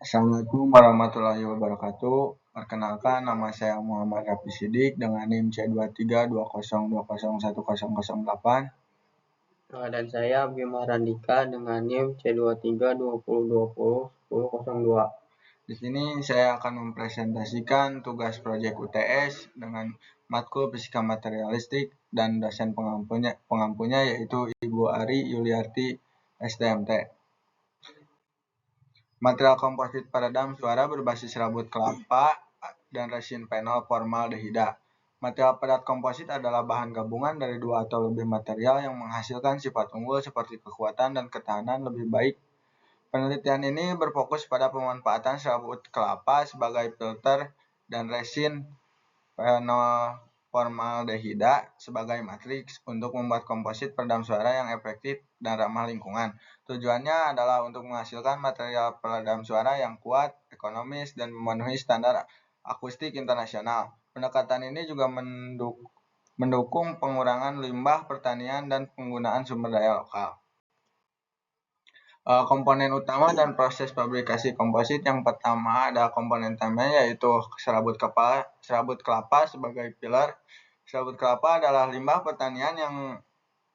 Assalamualaikum warahmatullahi wabarakatuh. Perkenalkan, nama saya Muhammad Rafi Sidik dengan NIM C232020101008. Dan saya Bima Randika dengan NIM C2320201002. Di sini saya akan mempresentasikan tugas proyek UTS dengan matkul fisika materialistik dan dosen pengampunya yaitu Ibu Ari Yuliarti STMT. Material komposit peredam suara berbasis rabut kelapa dan resin penol formaldehida. Material peredam komposit adalah bahan gabungan dari dua atau lebih material yang menghasilkan sifat unggul seperti kekuatan dan ketahanan lebih baik. Penelitian ini berfokus pada pemanfaatan rabut kelapa sebagai filter dan resin penol formaldehida sebagai matriks untuk membuat komposit peredam suara yang efektif dan ramah lingkungan. Tujuannya adalah untuk menghasilkan material peredam suara yang kuat, ekonomis, dan memenuhi standar akustik internasional. Pendekatan ini juga mendukung pengurangan limbah pertanian dan penggunaan sumber daya lokal. Komponen utama dan proses fabrikasi komposit yang pertama ada komponen utamanya yaitu serabut kelapa sebagai pilar. Serabut kelapa adalah limbah pertanian yang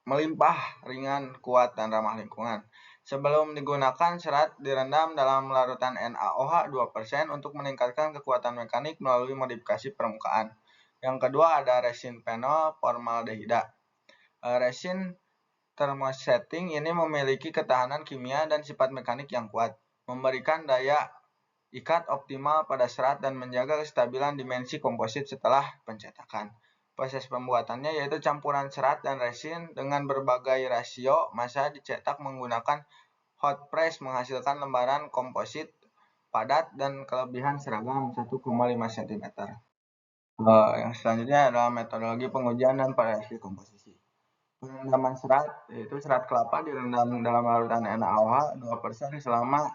melimpah, ringan, kuat, dan ramah lingkungan. Sebelum digunakan, serat direndam dalam larutan NaOH 2% untuk meningkatkan kekuatan mekanik melalui modifikasi permukaan. Yang kedua ada resin penol formaldehida. Resin thermosetting ini memiliki ketahanan kimia dan sifat mekanik yang kuat, memberikan daya ikat optimal pada serat dan menjaga kestabilan dimensi komposit setelah pencetakan. Proses pembuatannya yaitu campuran serat dan resin dengan berbagai rasio massa dicetak menggunakan hot press menghasilkan lembaran komposit padat dan kelebihan seragam 1,5 cm. Yang selanjutnya adalah metodologi pengujian dan variasi komposisi. Perendaman serat, yaitu serat kelapa direndam dalam larutan NaOH 2% selama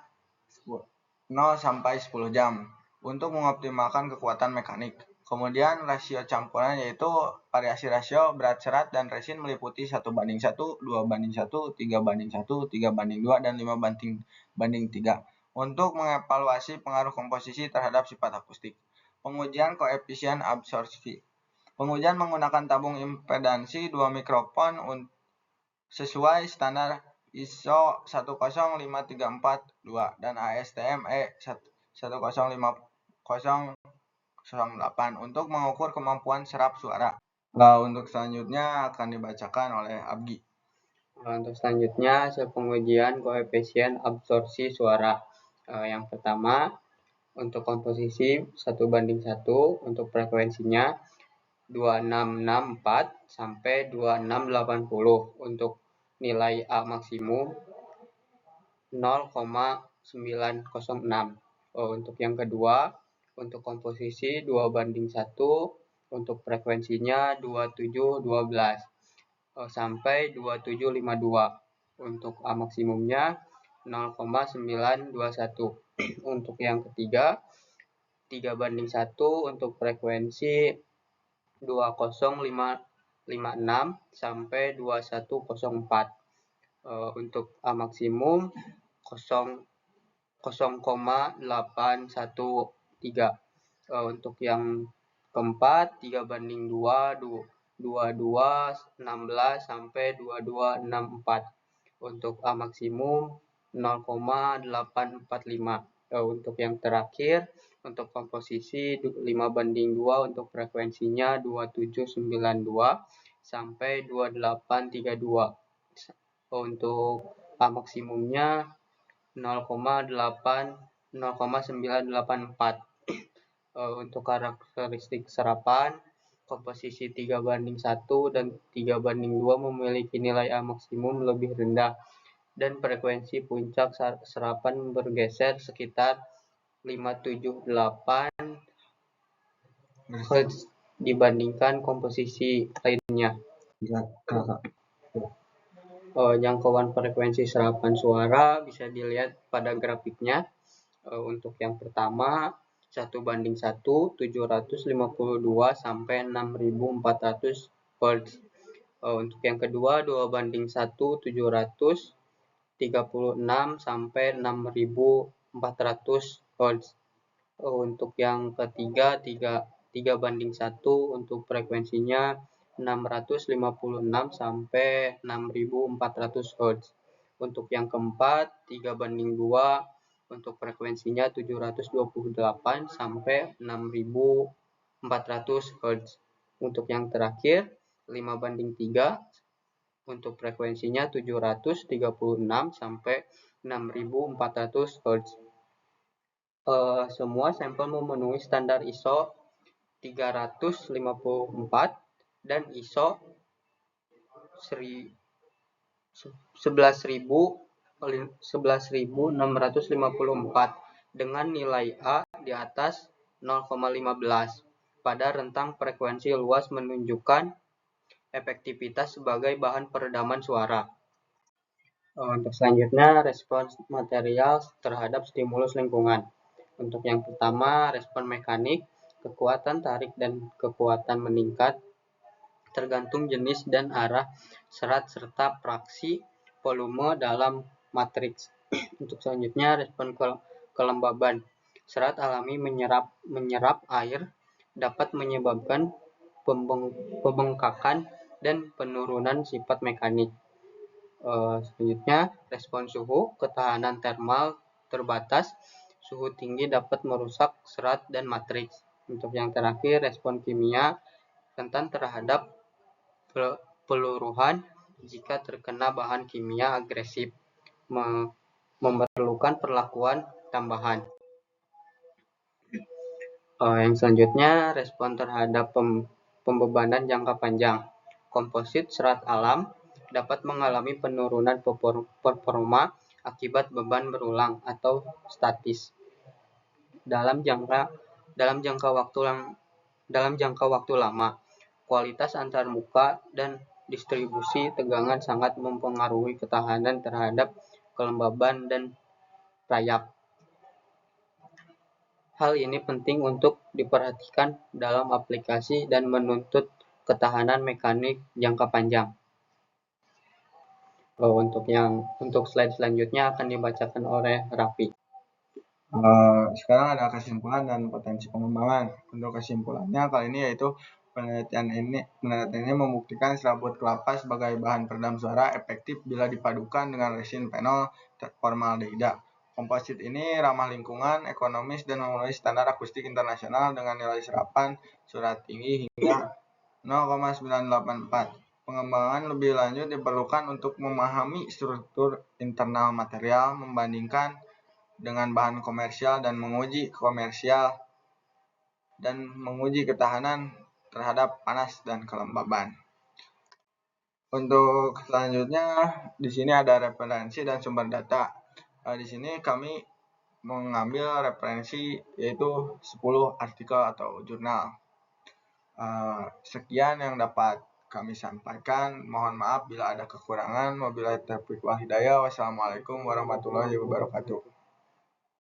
0-10 jam untuk mengoptimalkan kekuatan mekanik. Kemudian rasio campuran yaitu variasi rasio berat serat dan resin meliputi 1:1, 2:1, 3:1, 3:2, dan 5:3 untuk mengevaluasi pengaruh komposisi terhadap sifat akustik. Pengujian koefisien absorpsi. Pengujian menggunakan tabung impedansi 2 mikrofon sesuai standar ISO 10534-2 dan ASTM E10508 untuk mengukur kemampuan serap suara. Untuk selanjutnya akan dibacakan oleh Abgi. Untuk selanjutnya, pengujian koefisien absorpsi suara. Yang pertama, untuk komposisi 1:1, untuk frekuensinya 2664 sampai 2680, untuk nilai A maksimum 0,906. Untuk yang kedua, untuk komposisi 2:1, untuk frekuensinya 2712 sampai 2752. Untuk A maksimumnya 0,921. Untuk yang ketiga, 3:1 untuk frekuensi 2056 sampai 2104. Untuk A maksimum 0,813. Untuk yang keempat 3:2 2216 sampai 2264. Untuk A maksimum 0,845. Untuk yang terakhir, untuk komposisi 5:2 untuk frekuensinya 2792 sampai 2832. Untuk A maksimumnya 0,984. Untuk karakteristik serapan, komposisi 3:1 dan 3:2 memiliki nilai A maksimum lebih rendah dan frekuensi puncak serapan bergeser sekitar 578 Hz dibandingkan komposisi lainnya. Jangkauan frekuensi serapan suara bisa dilihat pada grafiknya. Untuk yang pertama 1:1 752 sampai 6400 Hz. Untuk yang kedua 2:1 736 sampai 6000 Hz. Untuk yang ketiga 3:1 untuk frekuensinya 656 sampai 6400 Hz. Untuk yang keempat 3:2 untuk frekuensinya 728 sampai 6400 Hz. Untuk yang terakhir 5:3 untuk frekuensinya 736 sampai 6400 Hz. Semua sampel memenuhi standar ISO 354 dan ISO 11654 dengan nilai A di atas 0,15 pada rentang frekuensi luas menunjukkan efektivitas sebagai bahan peredaman suara. Untuk selanjutnya, respons material terhadap stimulus lingkungan. Untuk yang pertama, respon mekanik, kekuatan tarik dan kekuatan meningkat tergantung jenis dan arah serat serta fraksi volume dalam matriks. Untuk selanjutnya, respon kelembaban. Serat alami menyerap air dapat menyebabkan pembengkakan dan penurunan sifat mekanik. Selanjutnya, respon suhu, ketahanan termal terbatas, suhu tinggi dapat merusak serat dan matriks. Untuk yang terakhir, respon kimia, rentan terhadap peluruhan jika terkena bahan kimia agresif, memerlukan perlakuan tambahan. Yang selanjutnya, respon terhadap pembebanan jangka panjang. Komposit serat alam dapat mengalami penurunan performa akibat beban berulang atau statis dalam jangka waktu lama. Kualitas antarmuka dan distribusi tegangan sangat mempengaruhi ketahanan terhadap kelembaban dan rayap. Hal ini penting untuk diperhatikan dalam aplikasi dan menuntut ketahanan mekanik jangka panjang. Untuk slide selanjutnya akan dibacakan oleh Raffi. Sekarang ada kesimpulan dan potensi pengembangan. Untuk kesimpulannya kali ini yaitu penelitian ini membuktikan serabut kelapa sebagai bahan peredam suara efektif bila dipadukan dengan resin fenol formaldehida. Komposit ini ramah lingkungan, ekonomis, dan memenuhi standar akustik internasional dengan nilai serapan suara tinggi hingga 0,984. Pengembangan lebih lanjut diperlukan untuk memahami struktur internal material, membandingkan dengan bahan komersial dan menguji ketahanan terhadap panas dan kelembaban. Untuk selanjutnya di sini ada referensi dan sumber data. Di sini kami mengambil referensi yaitu 10 artikel atau jurnal. Sekian yang dapat kami sampaikan. Mohon maaf bila ada kekurangan. Wabillahi taufiq wal hidayah. Wassalamualaikum warahmatullahi wabarakatuh.